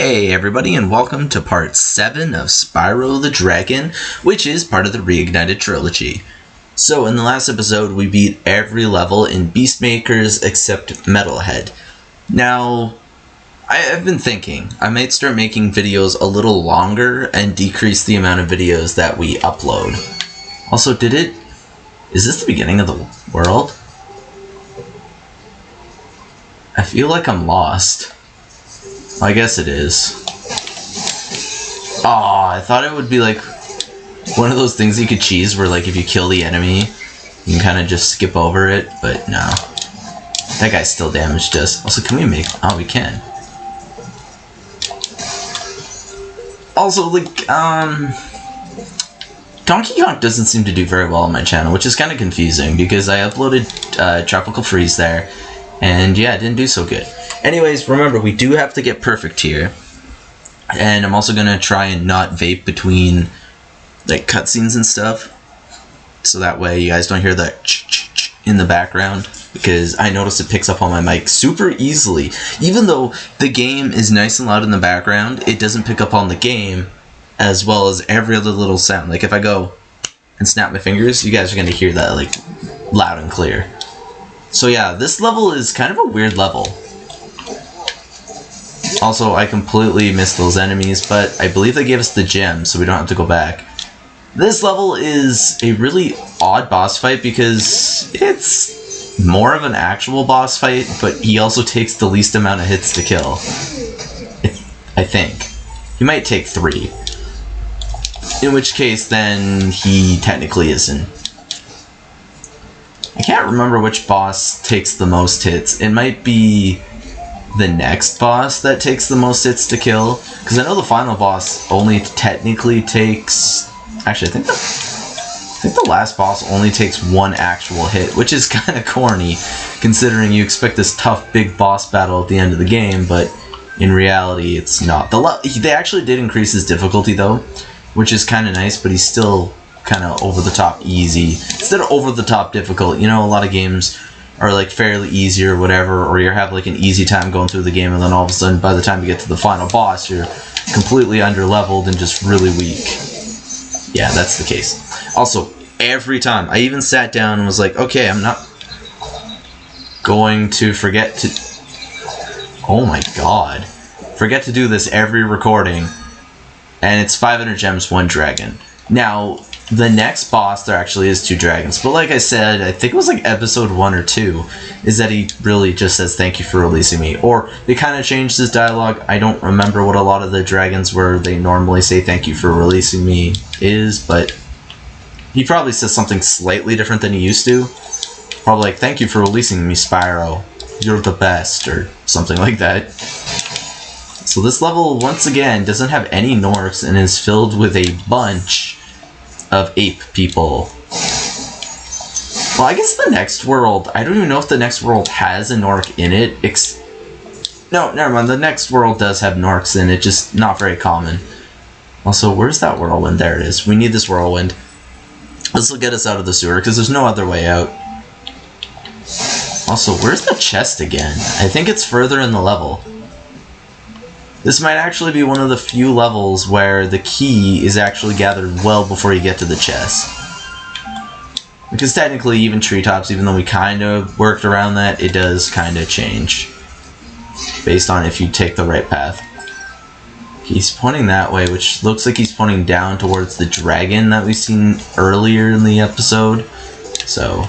Hey everybody, and welcome to part 7 of Spyro the Dragon, which is part of the Reignited trilogy. So in the last episode we beat every level in Beastmakers except Metalhead. Now, I've been thinking, I might start making videos a little longer and decrease the amount of videos that we upload. Also, is this the beginning of the world? I feel like I'm lost. I guess it is. Oh, I thought it would be like one of those things you could cheese where like if you kill the enemy, you can kind of just skip over it, but no. That guy still damaged us. Also, can we make... Oh, we can. Also, like, Donkey Kong doesn't seem to do very well on my channel, which is kind of confusing because I uploaded Tropical Freeze there, and yeah, it didn't do so good. Anyways, remember, we do have to get perfect here. And I'm also going to try and not vape between like cutscenes and stuff. So that way you guys don't hear that ch-ch-ch in the background. Because I notice it picks up on my mic super easily. Even though the game is nice and loud in the background, it doesn't pick up on the game as well as every other little sound. Like if I go and snap my fingers, you guys are going to hear that like loud and clear. So yeah, this level is kind of a weird level. Also, I completely missed those enemies, but I believe they gave us the gem, so we don't have to go back. This level is a really odd boss fight because it's more of an actual boss fight, but he also takes the least amount of hits to kill. I think. He might take 3. In which case, then, he technically isn't. I can't remember which boss takes the most hits. It might be the next boss that takes the most hits to kill, because I know the final boss only technically takes... Actually, I think the last boss only takes 1 actual hit, which is kind of corny, considering you expect this tough big boss battle at the end of the game, but in reality, it's not. They actually did increase his difficulty, though, which is kind of nice, but he's still kind of over-the-top easy. Instead of over-the-top difficult, you know, a lot of games are like fairly easy or whatever, or you have like an easy time going through the game, and then all of a sudden by the time you get to the final boss you're completely under-leveled and just really weak. Yeah, that's the case. Also, every time, I even sat down and was like, okay, I'm not going to forget to... Oh my god. Forget to do this every recording, and it's 500 gems, 1 dragon. Now, the next boss, there actually is 2 dragons. But like I said, I think it was like episode 1 or 2, is that he really just says thank you for releasing me. Or they kind of changed his dialogue. I don't remember what a lot of the dragons where they normally say thank you for releasing me is, but he probably says something slightly different than he used to. Probably like, thank you for releasing me, Spyro. You're the best, or something like that. So this level, once again, doesn't have any Norks and is filled with a bunch of ape people. Well, I guess the next world, I don't even know if the next world has a Nork in it. No, never mind, the next world does have Norks in it, just not very common. Also, where's that whirlwind? There it is. We need this whirlwind. This will get us out of the sewer, because there's no other way out. Also, where's the chest again? I think it's further in the level. This might actually be one of the few levels where the key is actually gathered well before you get to the chest. Because technically, even treetops, even though we kind of worked around that, it does kind of change. Based on if you take the right path. He's pointing that way, which looks like he's pointing down towards the dragon that we've seen earlier in the episode. So,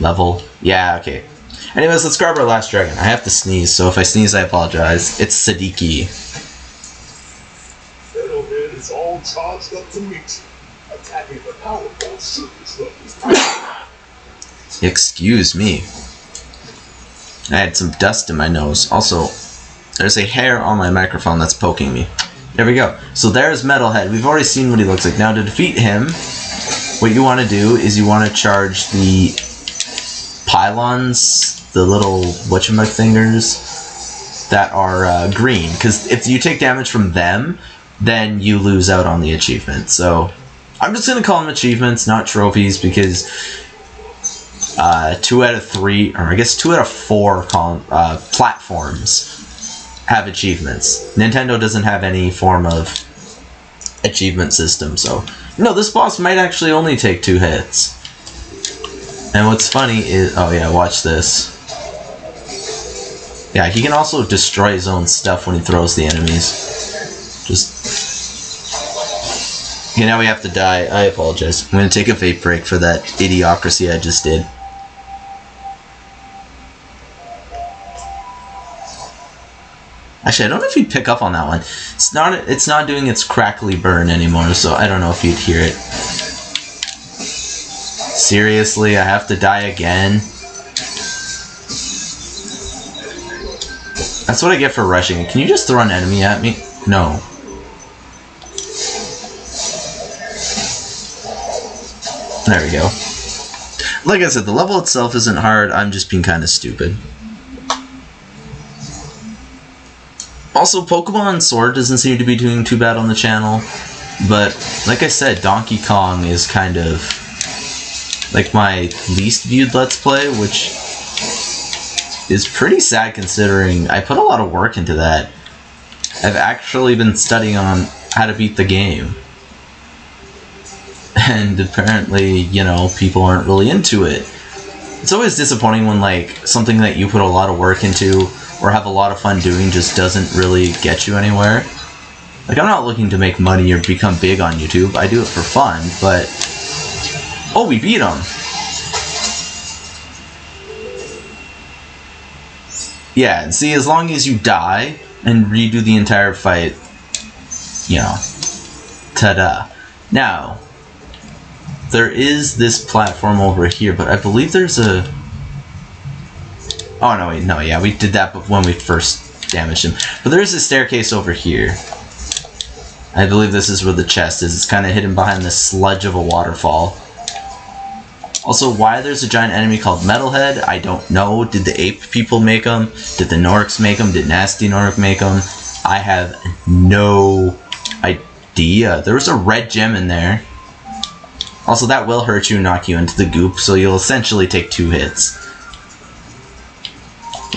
level. Yeah, okay. Anyways, let's grab our last dragon. I have to sneeze, so if I sneeze, I apologize. It's Siddiqui. Metalhead is all charged up to meet. Attacking the powerful surface Excuse me. I had some dust in my nose. Also, there's a hair on my microphone that's poking me. There we go. So there's Metalhead. We've already seen what he looks like. Now to defeat him, what you want to do is you want to charge the pylons, the little whatchamacfingers that are green, because if you take damage from them, then you lose out on the achievement. So I'm just gonna call them achievements, not trophies, because 2 out of 3, or I guess 2 out of 4 platforms have achievements. Nintendo doesn't have any form of achievement system, so... No, this boss might actually only take 2 hits. And what's funny is... Oh yeah, watch this. Yeah, he can also destroy his own stuff when he throws the enemies. Just... Okay, now we have to die. I apologize. I'm gonna take a vape break for that idiocracy I just did. Actually, I don't know if you'd pick up on that one. It's not doing its crackly burn anymore, so I don't know if you'd hear it. Seriously, I have to die again? That's what I get for rushing. Can you just throw an enemy at me? No. There we go. Like I said, the level itself isn't hard, I'm just being kind of stupid. Also, Pokemon Sword doesn't seem to be doing too bad on the channel, but like I said, Donkey Kong is kind of like my least viewed Let's Play, which is pretty sad considering I put a lot of work into that. I've actually been studying on how to beat the game. And apparently, you know, people aren't really into it. It's always disappointing when, like, something that you put a lot of work into or have a lot of fun doing just doesn't really get you anywhere. Like, I'm not looking to make money or become big on YouTube. I do it for fun, but... Oh, we beat him! Yeah, and see, as long as you die and redo the entire fight, you know, ta-da. Now, there is this platform over here, but I believe there's a... Oh, no, wait, no, yeah, we did that when we first damaged him. But there is a staircase over here. I believe this is where the chest is. It's kind of hidden behind the sludge of a waterfall. Also, why there's a giant enemy called Metalhead, I don't know. Did the ape people make them? Did the Norks make them? Did Nasty Nork make them? I have no idea. There was a red gem in there. Also, that will hurt you and knock you into the goop, so you'll essentially take 2 hits.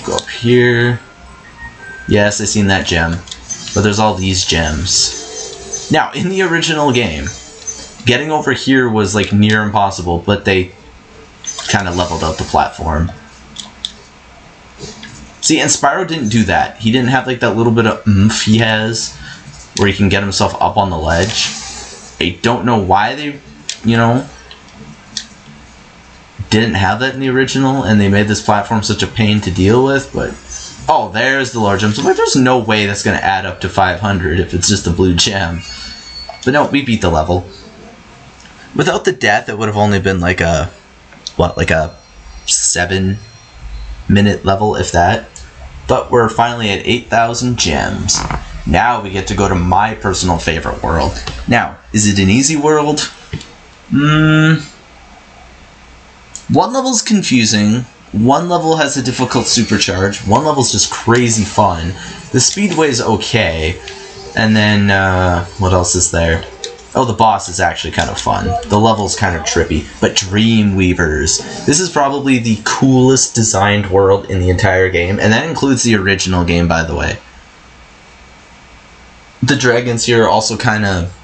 Go up here. Yes, I seen that gem. But there's all these gems. Now, in the original game, getting over here was like near impossible, but they kind of leveled out the platform. See, and Spyro didn't do that. He didn't have like that little bit of oomph he has, where he can get himself up on the ledge. I don't know why they, you know, didn't have that in the original, and they made this platform such a pain to deal with, but... Oh, there's the large gem. So like, there's no way that's going to add up to 500 if it's just a blue gem. But no, we beat the level. Without the death, it would have only been like a... What, like a 7-minute level, if that? But we're finally at 8,000 gems. Now we get to go to my personal favorite world. Now, is it an easy world? One level's confusing, one level has a difficult supercharge, one level's just crazy fun, the speedway's okay, and then, what else is there? Oh, the boss is actually kind of fun. The level's kind of trippy, but Dreamweavers. This is probably the coolest designed world in the entire game, and that includes the original game, by the way. The dragons here are also kind of,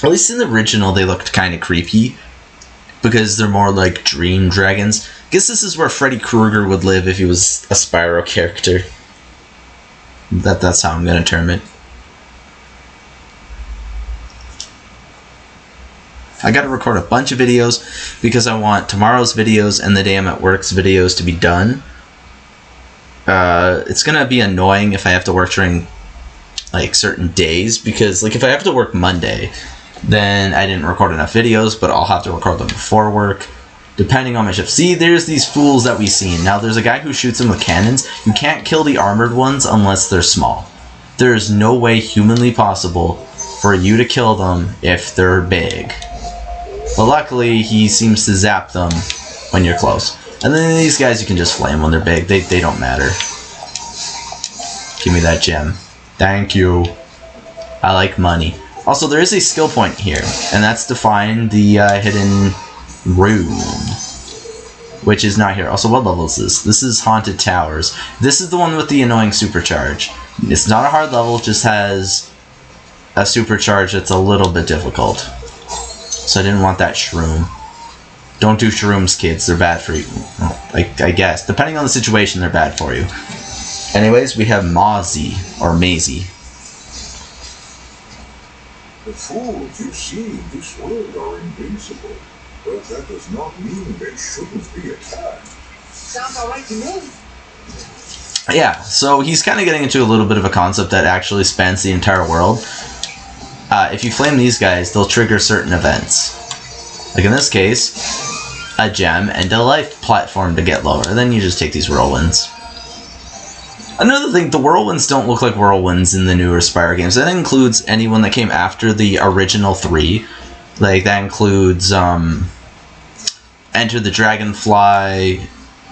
at least in the original, they looked kind of creepy, because they're more like dream dragons. I guess this is where Freddy Krueger would live if he was a Spyro character. That's how I'm going to term it. I got to record a bunch of videos because I want tomorrow's videos and the day I'm at work's videos to be done. It's going to be annoying if I have to work during like certain days, because like if I have to work Monday, then I didn't record enough videos, but I'll have to record them before work, depending on my shift. See, there's these fools that we've seen. Now, there's a guy who shoots them with cannons. You can't kill the armored ones unless they're small. There is no way humanly possible for you to kill them if they're big. But luckily, he seems to zap them when you're close. And then these guys, you can just flame when they're big. They don't matter. Give me that gem. Thank you. I like money. Also, there is a skill point here, and that's to find the hidden room, which is not here. Also, what level is this? This is Haunted Towers. This is the one with the annoying supercharge. It's not a hard level, it just has a supercharge that's a little bit difficult. So I didn't want that shroom. Don't do shrooms, kids. They're bad for you. Well, I guess. Depending on the situation, they're bad for you. Anyways, we have Mozzie, or Maisie. The fools you see in this world are invincible, but that does not mean they shouldn't be attacked. Sounds alright to me. Yeah, so he's kind of getting into a little bit of a concept that actually spans the entire world. If you flame these guys, they'll trigger certain events. Like in this case, a gem and a life platform to get lower. Then you just take these whirlwinds. Another thing, the whirlwinds don't look like whirlwinds in the newer Spyro games. That includes anyone that came after the original 3. Like, that includes Enter the Dragonfly,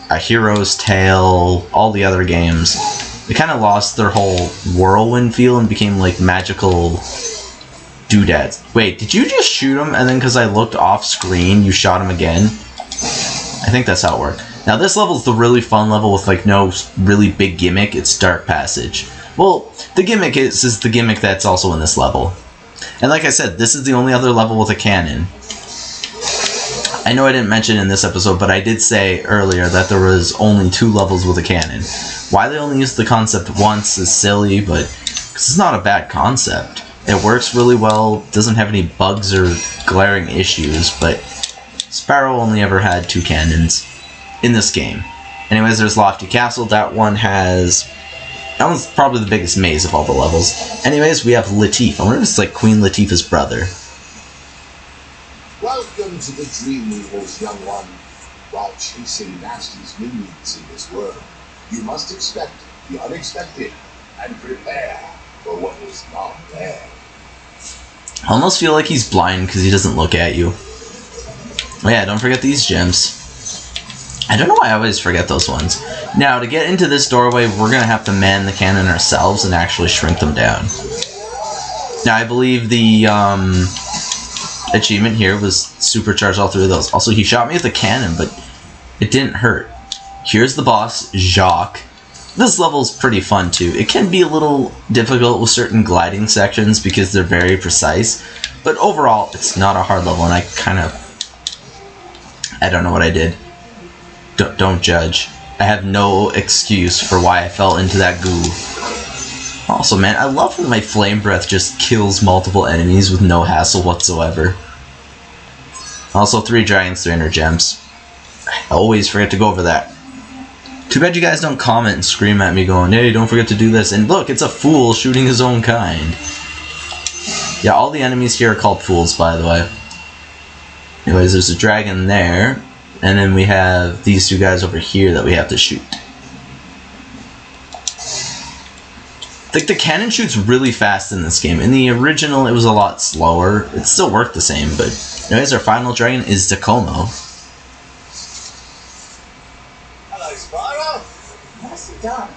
A Hero's Tale, all the other games. They kind of lost their whole whirlwind feel and became like magical doodads. Wait, did you just shoot him and then because I looked off screen, you shot him again? I think that's how it worked. Now this level is the really fun level with like no really big gimmick. It's Dark Passage. Well, the gimmick is the gimmick that's also in this level. And like I said, this is the only other level with a cannon. I know I didn't mention in this episode, but I did say earlier that there was only 2 levels with a cannon. Why they only used the concept once is silly, but because it's not a bad concept. It works really well, doesn't have any bugs or glaring issues, but Spyro only ever had 2 cannons in this game. Anyways, there's Lofty Castle. That one's probably the biggest maze of all the levels. Anyways, we have Lateef. I wonder if it's like Queen Latifah's brother. Welcome to the Dreamweavers, young one. While chasing Nasty's minions in this world, you must expect the unexpected and prepare for what is not there. I almost feel like he's blind because he doesn't look at you. Oh yeah, don't forget these gems. I don't know why I always forget those ones. Now, to get into this doorway, we're going to have to man the cannon ourselves and actually shrink them down. Now, I believe the achievement here was supercharge all 3 of those. Also, he shot me with a cannon, but it didn't hurt. Here's the boss, Jacques. This level's pretty fun too. It can be a little difficult with certain gliding sections because they're very precise, but overall it's not a hard level, and I don't know what I did. Don't judge. I have no excuse for why I fell into that goo. Also, man, I love that my flame breath just kills multiple enemies with no hassle whatsoever. Also, 3 dragons, 300 gems. I always forget to go over that. Too bad you guys don't comment and scream at me going, hey, don't forget to do this. And look, it's a fool shooting his own kind. Yeah, all the enemies here are called fools, by the way. Anyways, there's a dragon there. And then we have these 2 guys over here that we have to shoot. Like, the cannon shoots really fast in this game. In the original, it was a lot slower. It still worked the same, but... Anyways, our final dragon is Tacomo. Hello, Spyro. Nicely done.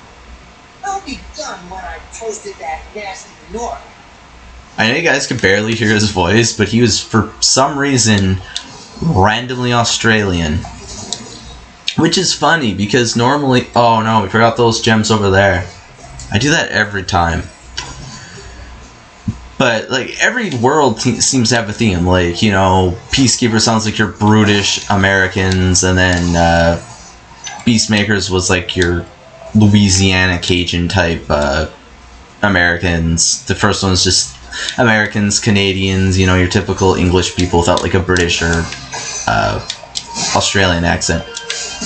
I'll be done when I toasted that nasty Nora. I know you guys could barely hear his voice, but he was, for some reason, randomly Australian. Which is funny, because normally... Oh no, we forgot those gems over there. I do that every time. But, like, every world seems to have a theme. Like, you know, Peacekeeper sounds like your brutish Americans, and then Beastmakers was like your Louisiana Cajun type Americans. The first one was just Americans, Canadians, you know, your typical English people without like a British or Australian accent.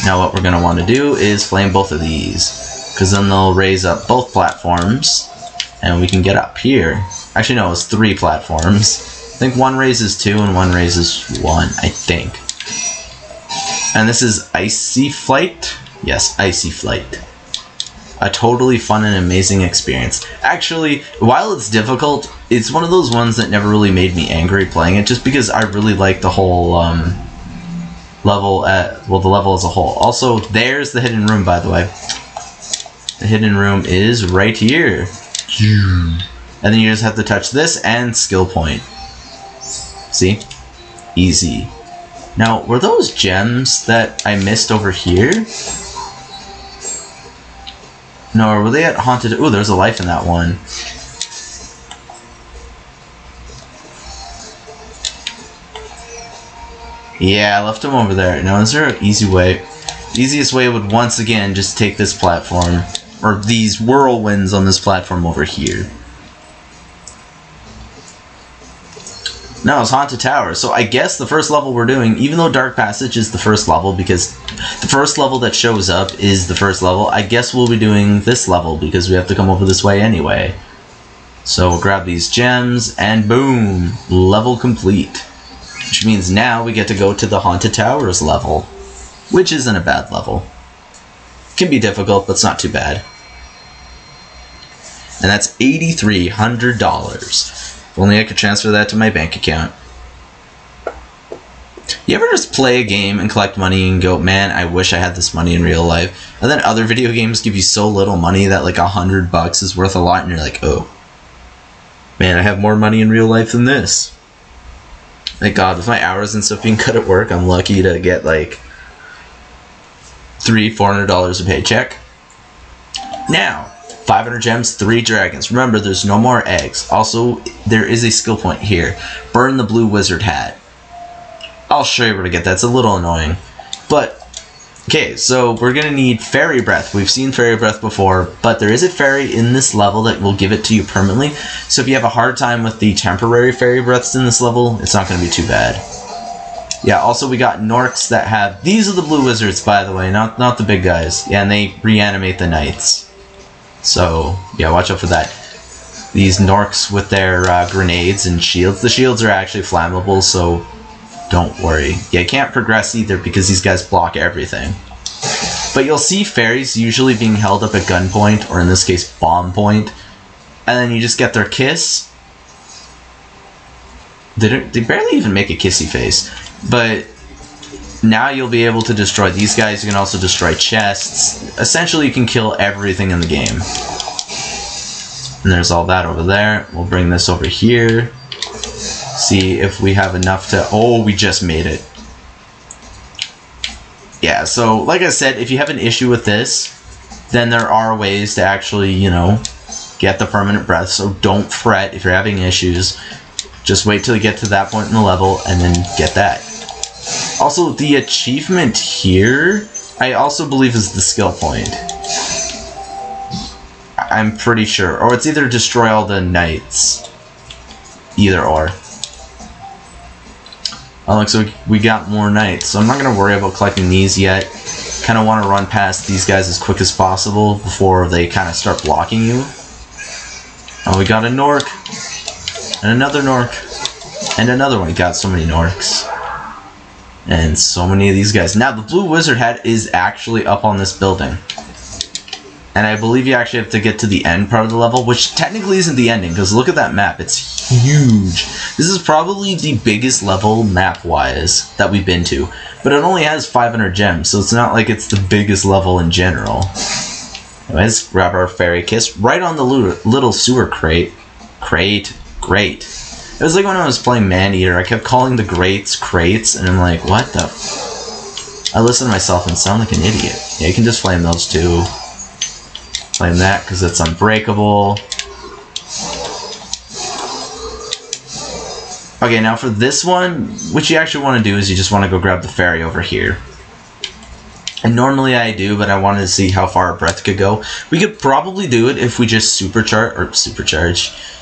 Now what we're going to want to do is flame both of these, because then they'll raise up both platforms and we can get up here. Actually no, it's 3 platforms. I think one raises 2 and one raises 1, I think. And this is Icy Flight? Yes, Icy Flight. A totally fun and amazing experience. Actually, while it's difficult, it's one of those ones that never really made me angry playing it, just because I really like the whole level, the level as a whole. Also, there's the hidden room, by the way. The hidden room is right here. And then you just have to touch this and skill point. See? Easy. Now, were those gems that I missed over here? No, or were they at Haunted? Ooh, there's a life in that one. Yeah, I left him over there. Now, is there an easy way? The easiest way would once again just take this platform, or these whirlwinds on this platform over here. No, it's Haunted Tower. So I guess the first level we're doing, even though Dark Passage is the first level, because the first level that shows up is the first level, I guess we'll be doing this level because we have to come over this way anyway. So we'll grab these gems, and boom! Level complete. Which means now we get to go to the Haunted Towers level. Which isn't a bad level. Can be difficult, but it's not too bad. And that's $8,300. If only I could transfer that to my bank account. You ever just play a game and collect money and go, man, I wish I had this money in real life? And then other video games give you so little money that like $100 is worth a lot, and you're like, oh, man, I have more money in real life than this. Thank God, with my hours and stuff being cut at work, I'm lucky to get like $300-400 a paycheck. Now, 500 gems, 3 dragons. Remember, there's no more eggs. Also, there is a skill point here. Burn the blue wizard hat. I'll show you where to get that. It's a little annoying. But, okay, so we're going to need fairy breath. We've seen fairy breath before, but there is a fairy in this level that will give it to you permanently. So if you have a hard time with the temporary fairy breaths in this level, it's not going to be too bad. Yeah, also we got Norks that have... These are the blue wizards, by the way, not the big guys. Yeah, and they reanimate the knights. So, yeah, watch out for that. These Norks with their grenades and shields. The shields are actually flammable, so don't worry. Yeah, you can't progress either because these guys block everything. But you'll see fairies usually being held up at gunpoint, or in this case, bomb point. And then you just get their kiss. They barely even make a kissy face. But now you'll be able to destroy these guys. You can also destroy chests. Essentially, you can kill everything in the game. And there's all that over there. We'll bring this over here. See if we have enough to... Oh, we just made it. Yeah, so like I said, if you have an issue with this, then there are ways to actually, you know, get the permanent breath. So don't fret if you're having issues. Just wait till you get to that point in the level and then get that. Also, the achievement here, I also believe is the skill point. I'm pretty sure. Or it's either destroy all the knights. Either or. Oh, look, so we got more knights. So I'm not going to worry about collecting these yet. Kind of want to run past these guys as quick as possible before they kind of start blocking you. Oh, we got a Nork. And another Nork. And another one. Got so many Norks. And so many of these guys. Now, the blue wizard hat is actually up on this building. And I believe you actually have to get to the end part of the level, which technically isn't the ending, because look at that map. It's huge. This is probably the biggest level map-wise that we've been to. But it only has 500 gems, so it's not like it's the biggest level in general. Anyways, grab our fairy kiss right on the little sewer crate. Great. It was like when I was playing Maneater, I kept calling the grates crates, and I'm like, what the f... I listen to myself and sound like an idiot. Yeah, you can just flame those too. Flame that, because it's unbreakable. Okay, now for this one, what you actually want to do is you just want to go grab the fairy over here. And normally I do, but I wanted to see how far our breath could go. We could probably do it if we just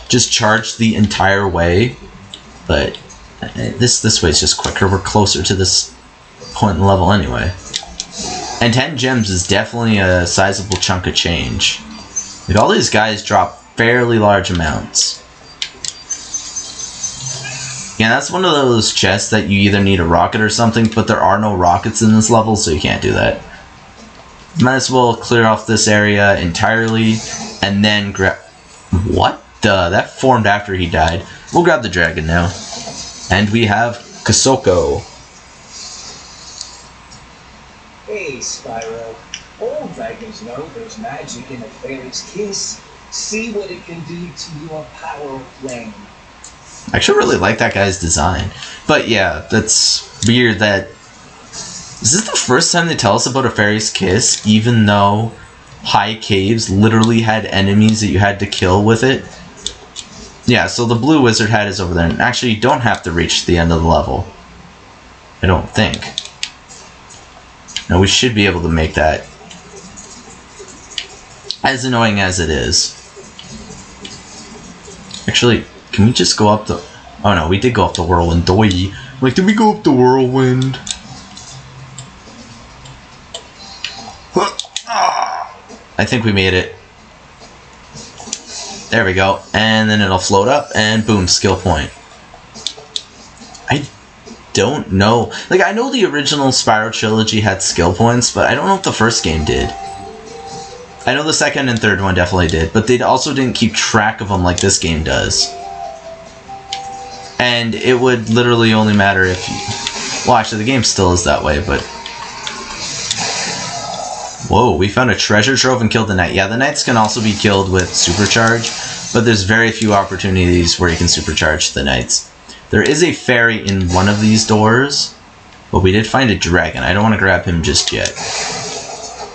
just charge the entire way. But this way is just quicker. We're closer to this point in the level anyway. And 10 gems is definitely a sizable chunk of change. Like, all these guys drop fairly large amounts. Yeah, that's one of those chests that you either need a rocket or something, but there are no rockets in this level, so you can't do that. Might as well clear off this area entirely, and then grab... What the? That formed after he died. We'll grab the dragon now. And we have Kasoko. Hey, Spyro. All dragons know there's magic in a fairy's kiss. See what it can do to your power flame. I actually really like that guy's design. But yeah, that's weird that... Is this the first time they tell us about a fairy's kiss, even though high caves literally had enemies that you had to kill with it. Yeah, so the blue wizard hat is over there. And actually, you don't have to reach the end of the level. I don't think. No, we should be able to make that. As annoying as it is. Actually, can we just go up the... Oh no, we did go up the whirlwind. Doi. Like, did we go up the whirlwind? I think we made it. There we go. And then it'll float up, and boom, skill point. I don't know. Like, I know the original Spyro trilogy had skill points, but I don't know if the first game did. I know the second and third one definitely did, but they also didn't keep track of them like this game does. And it would literally only matter if you... Well, actually, the game still is that way, but... Whoa, we found a treasure trove and killed the knight. Yeah, the knights can also be killed with supercharge, but there's very few opportunities where you can supercharge the knights. There is a fairy in one of these doors, but we did find a dragon. I don't want to grab him just yet.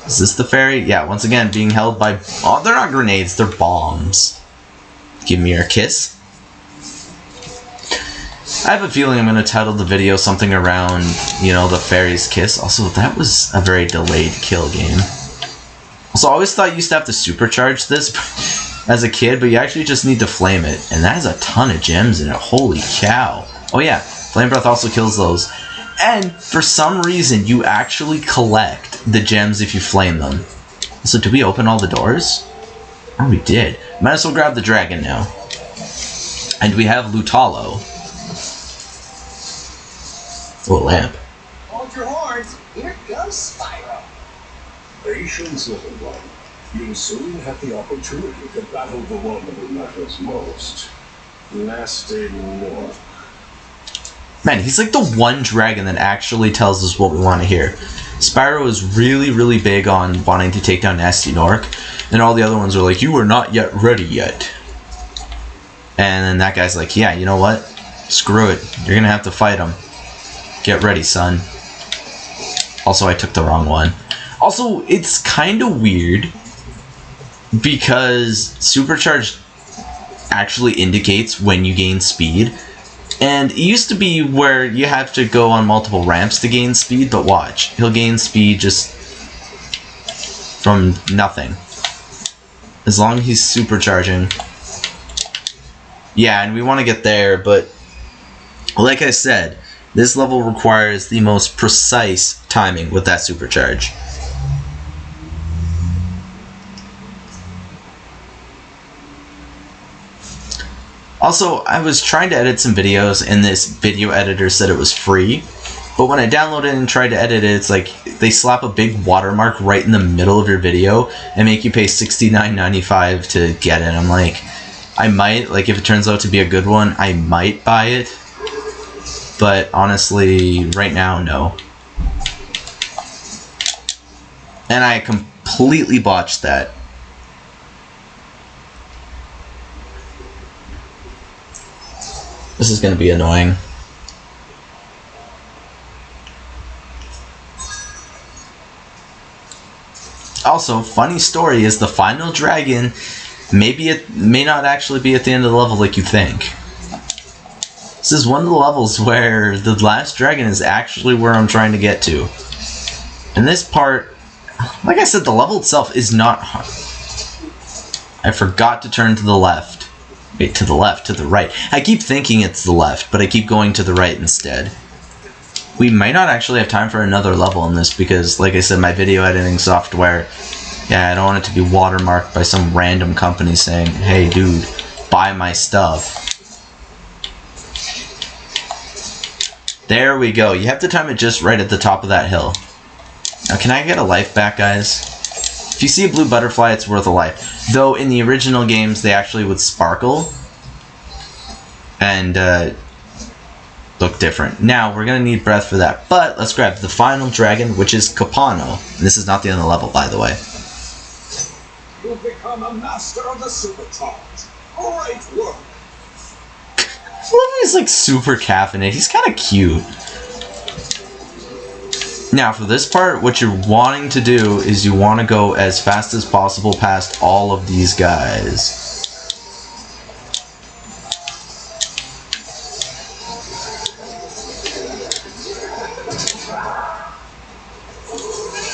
Is this the fairy? Yeah, once again, being held by... Oh, they're not grenades, they're bombs. Give me your kiss. I have a feeling I'm going to title the video something around, you know, the fairy's kiss. Also, that was a very delayed kill game. Also, I always thought you used to have to supercharge this as a kid, but you actually just need to flame it. And that has a ton of gems in it. Holy cow. Oh yeah, flame breath also kills those. And for some reason, you actually collect the gems if you flame them. So did we open all the doors? Oh, we did. Might as well grab the dragon now. And we have Lutalo. Oh, a lamp. Hold your horns. Here goes Spyro. Patience, little one. You'll soon have the opportunity to battle the one who matters most. Nasty North. Man, he's like the one dragon that actually tells us what we want to hear. Spyro is really, really big on wanting to take down Nasty Nork, and all the other ones are like, you are not yet ready yet. And then that guy's like, yeah, you know what? Screw it. You're gonna have to fight him. Get ready, son. Also, I took the wrong one. Also, it's kind of weird because Supercharge actually indicates when you gain speed. And it used to be where you have to go on multiple ramps to gain speed, but watch. He'll gain speed just from nothing. As long as he's supercharging. Yeah, and we want to get there, but like I said, this level requires the most precise timing with that supercharge. Also, I was trying to edit some videos and this video editor said it was free, but when I downloaded and tried to edit it, it's like they slap a big watermark right in the middle of your video and make you pay $69.95 to get it. I'm like, I might, like if it turns out to be a good one, I might buy it. But honestly, right now, no. And I completely botched that. This is going to be annoying. Also, funny story is the final dragon, maybe it may not actually be at the end of the level like you think. This is one of the levels where the last dragon is actually where I'm trying to get to. And this part, like I said, the level itself is not hard. I forgot to turn to the left. Wait, to the left, to the right. I keep thinking it's the left, but I keep going to the right instead. We might not actually have time for another level in this because, like I said, my video editing software, yeah, I don't want it to be watermarked by some random company saying, hey dude, buy my stuff. There we go. You have to time it just right at the top of that hill. Now, can I get a life back, guys? If you see a blue butterfly, it's worth a life. Though, in the original games, they actually would sparkle. And, look different. Now, we're going to need breath for that. But, let's grab the final dragon, which is Capano. And this is not the end of the level, by the way. You've become a master of the supercharge. Great work. I love he's like super caffeinated. He's kind of cute. Now, for this part, what you're wanting to do is you want to go as fast as possible past all of these guys.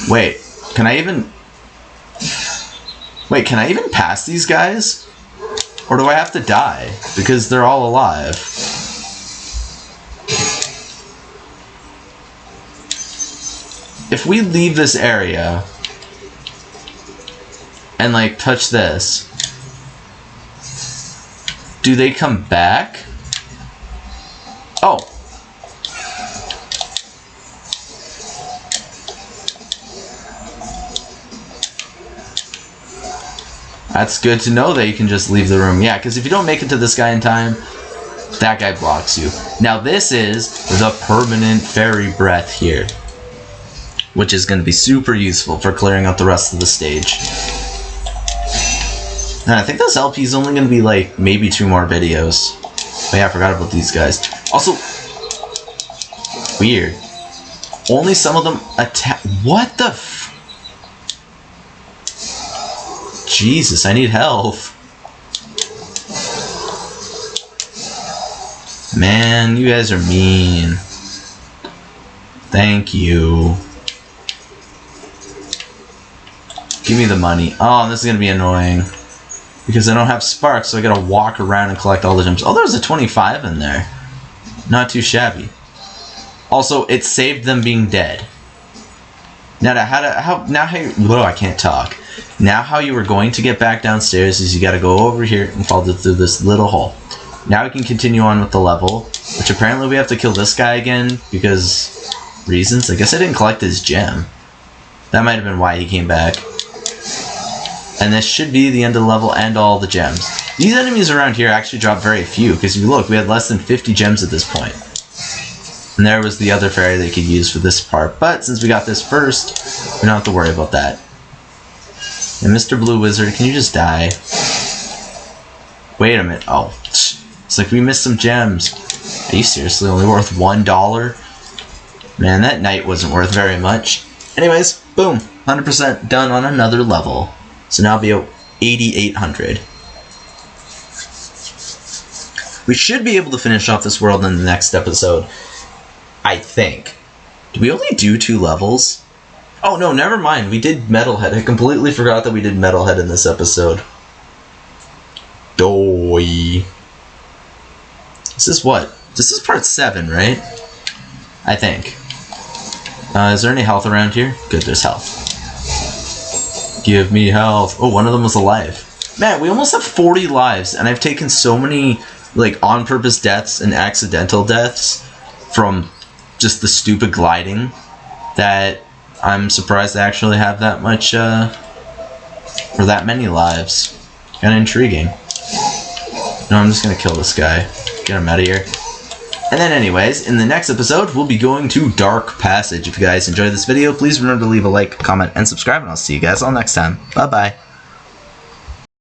Wait, can I even... Wait, can I even pass these guys? Or do I have to die? Because they're all alive. If we leave this area and like touch this, do they come back? Oh. That's good to know that you can just leave the room. Yeah, because if you don't make it to this guy in time, that guy blocks you. Now this is the permanent fairy breath here, which is going to be super useful for clearing out the rest of the stage. And I think this LP is only going to be like maybe 2 more videos. Oh yeah, I forgot about these guys. Also, weird. Only some of them attack. What the f... Jesus, I need health. Man, you guys are mean. Thank you. Give me the money. Oh, this is gonna be annoying. Because I don't have sparks, so I gotta walk around and collect all the gems. Oh, there's a 25 in there. Not too shabby. Also, it saved them being dead. Now, I can't talk. Now how you were going to get back downstairs is you gotta go over here and fall through this little hole. Now we can continue on with the level, which apparently we have to kill this guy again because reasons. I guess I didn't collect his gem. That might have been why he came back. And this should be the end of the level and all the gems. These enemies around here actually drop very few, because if you look, we had less than 50 gems at this point. And there was the other fairy they could use for this part, but since we got this first, we don't have to worry about that. And Mr. Blue Wizard, can you just die? Wait a minute. Oh, it's like we missed some gems. Are you seriously only worth $1? Man, that night wasn't worth very much. Anyways, boom, 100% done on another level. So now I'll be at 8,800. We should be able to finish off this world in the next episode, I think. Did we only do 2 levels? Oh no, never mind. We did Metalhead. I completely forgot that we did Metalhead in this episode. Doy. This is what? This is part 7, right? I think. Is there any health around here? Good, there's health. Give me health. Oh, one of them was alive. Man, we almost have 40 lives, and I've taken so many like on-purpose deaths and accidental deaths from just the stupid gliding that I'm surprised I actually have that much, or that many lives. Kinda intriguing. No, I'm just gonna kill this guy. Get him out of here. And then anyways, in the next episode, we'll be going to Dark Passage. If you guys enjoyed this video, please remember to leave a like, comment, and subscribe, and I'll see you guys all next time. Bye-bye.